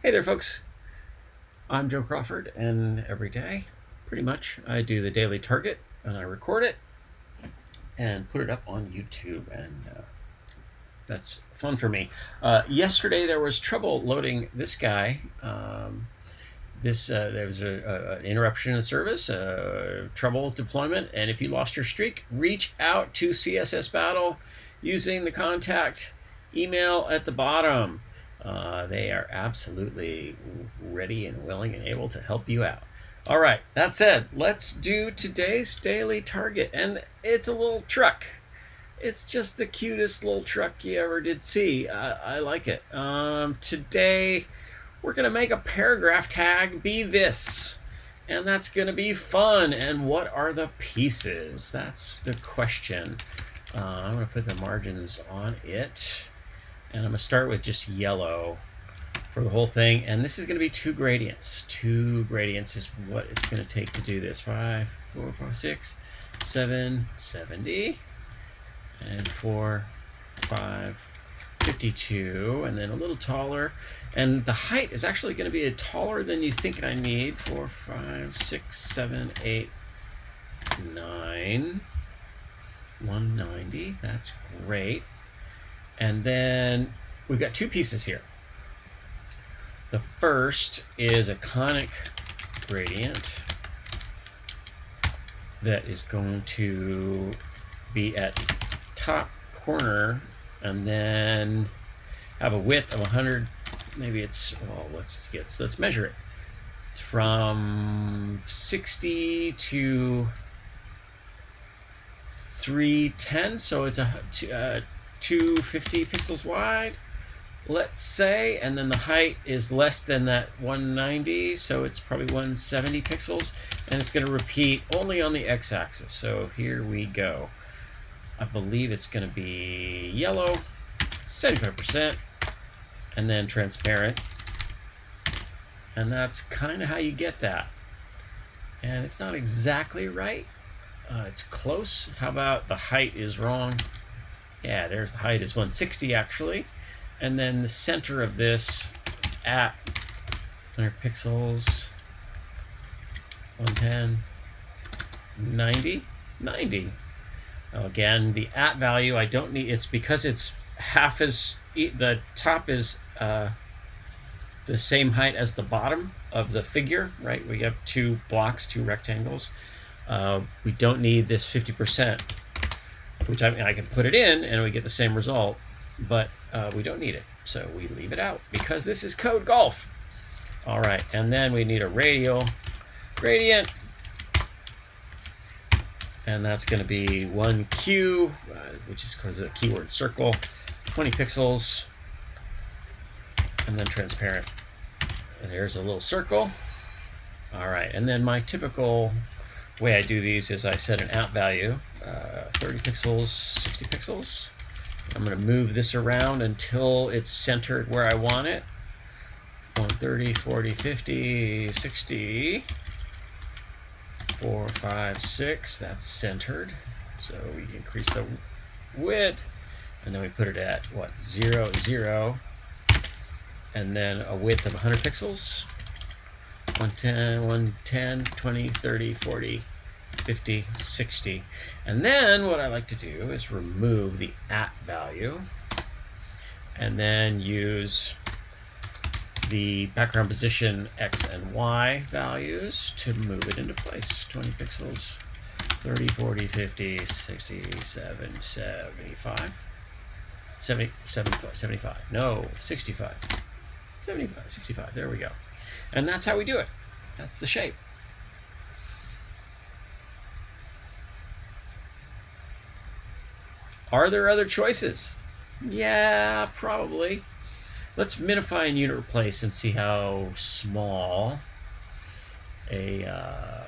Hey there, folks. I'm Joe Crawford, and every day, pretty much, I do the daily target, and I record it and put it up on YouTube, and that's fun for me. Yesterday, there was trouble loading this guy. There was an interruption in the service, trouble deployment, and if you lost your streak, reach out to CSS Battle using the contact email at the bottom. They are absolutely ready and willing and able to help you out. All right, that said, let's do today's daily target, and it's a little truck. It's just the cutest little truck you ever did see. I like it. Today, we're going to make a paragraph tag be this, and that's going to be fun. And what are the pieces? That's the question. I'm going to put the margins on it, and I'm going to start with just yellow for the whole thing. And this is going to be two gradients. Two gradients is what it's going to take to do this. 5, 4, 5, 6, 7, 70, and 4, 5, 52, and then a little taller. And the height is actually going to be taller than you think I need. 4, 5, 6, 7, 8, 9, 190. That's great. And then we've got two pieces here. The first is a conic gradient that is going to be at top corner and then have a width of 100. Maybe it's, well, let's measure it. It's from 60 to 310, so it's 250 pixels wide, let's say, and then the height is less than that 190, so it's probably 170 pixels, and it's going to repeat only on the x-axis. So here we go. I believe it's going to be yellow, 75%, and then transparent. And that's kind of how you get that. And it's not exactly right. It's close. How about the height is wrong? Yeah, there's the height is 160 actually. And then the center of this is at 100 pixels, 110, 90, 90. Again, the at value I don't need. It's because it's half as the top is the same height as the bottom of the figure, right? We have two blocks, two rectangles. We don't need this 50%, which I can put it in and we get the same result, but we don't need it. So we leave it out because this is code golf. All right, and then we need a radial gradient. And that's going to be 1Q, which is because of the keyword circle, 20 pixels, and then transparent. And there's a little circle. All right, and then my typical way I do these is I set an at value, 30 pixels, 60 pixels. I'm going to move this around until it's centered where I want it. 130, 40, 50, 60. 4, 5, 6, that's centered. So we increase the width, and then we put it at what, 0, 0, and then a width of 100 pixels. 110, 110, 20, 30, 40, 50, 60. And then what I like to do is remove the at value and then use the background position X and Y values to move it into place. 20 pixels, 30, 40, 50, 60, 70, 75, 70, 75, no, 65, 75, 65, there we go. And that's how we do it. That's the shape. Are there other choices? Yeah, probably. Let's minify and unit replace and see how small a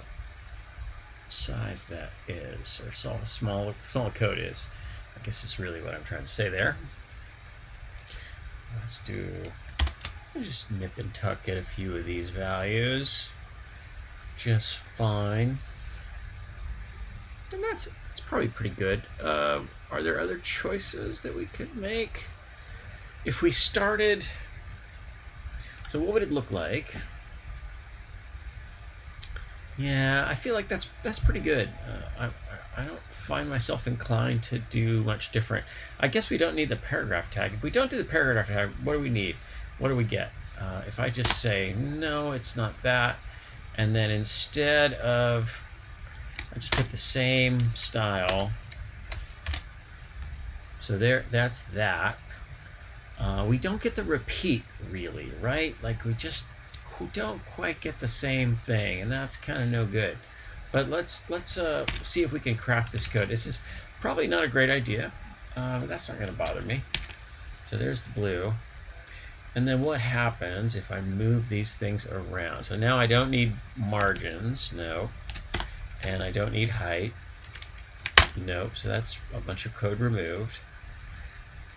size that is, or small code is. I guess is really what I'm trying to say there. Let's just nip and tuck at a few of these values. Just fine. And that's probably pretty good. Are there other choices that we could make? If we started So what would it look like? Yeah, I feel like that's pretty good. I don't find myself inclined to do much different. I guess we don't need the paragraph tag. If we don't do the paragraph tag, what do we need? What do we get? If I just say, no, it's not that, and then instead of, I just put the same style. So there, that's that. We don't get the repeat, really, right? Like we just don't quite get the same thing, and that's kind of no good. But let's see if we can craft this code. This is probably not a great idea, but that's not going to bother me. So there's the blue. And then what happens if I move these things around? So now I don't need margins, no. And I don't need height, nope. So that's a bunch of code removed.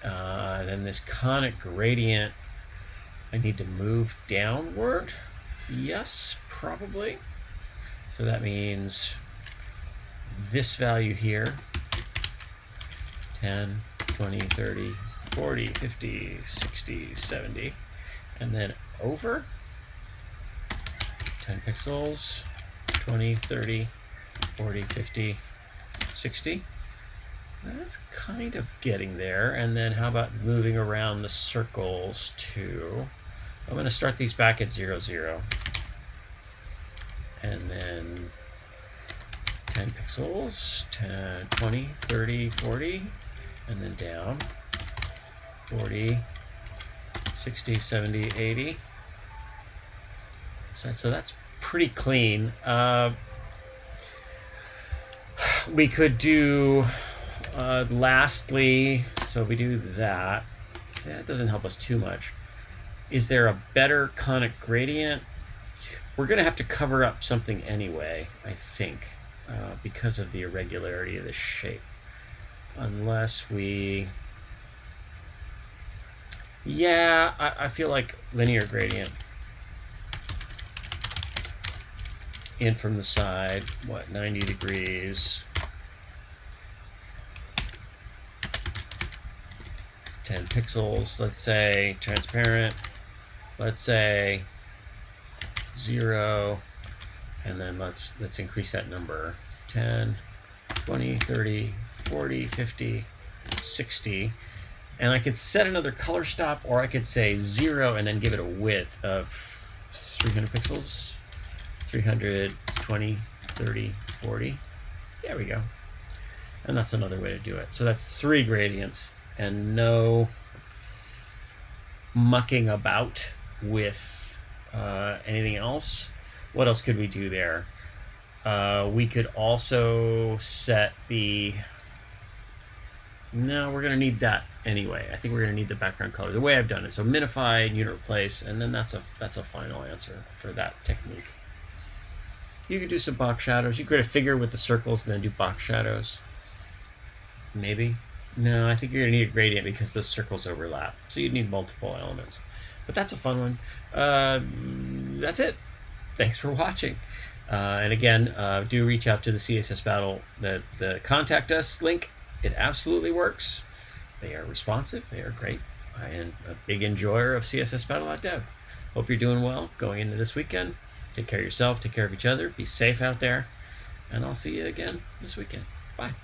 Then this conic gradient, I need to move downward. Yes, probably. So that means this value here, 10, 20, 30, 40, 50, 60, 70, and then over 10 pixels, 20, 30, 40, 50, 60. That's kind of getting there. And then how about moving around the circles to, I'm going to start these back at 0, 0. And then 10 pixels, 10, 20, 30, 40, and then down, 40, 60, 70, 80. So that's pretty clean. We could do, lastly, so if we do that, that doesn't help us too much. Is there a better conic gradient? We're going to have to cover up something anyway, I think, because of the irregularity of the shape. Unless we... Yeah, I feel like linear gradient. In from the side, what, 90 degrees. 10 pixels, let's say transparent. Let's say 0, and then let's increase that number. 10, 20, 30, 40, 50, 60. And I could set another color stop, or I could say 0 and then give it a width of 300 pixels. 300, 20, 30, 40. There we go. And that's another way to do it. So that's 3 gradients and no mucking about with anything else. What else could we do there? We could also set the... No, we're going to need that anyway. I think we're going to need the background color, the way I've done it. So minify and unit replace, and then that's a final answer for that technique. You could do some box shadows. You could figure with the circles and then do box shadows. Maybe. No, I think you're going to need a gradient because those circles overlap. So you'd need multiple elements. But that's a fun one. That's it. Thanks for watching. And again, do reach out to the CSS Battle, the contact us link. It absolutely works. They are responsive. They are great. I am a big enjoyer of CSSBattle.dev. Hope you're doing well going into this weekend. Take care of yourself. Take care of each other. Be safe out there. And I'll see you again this weekend. Bye.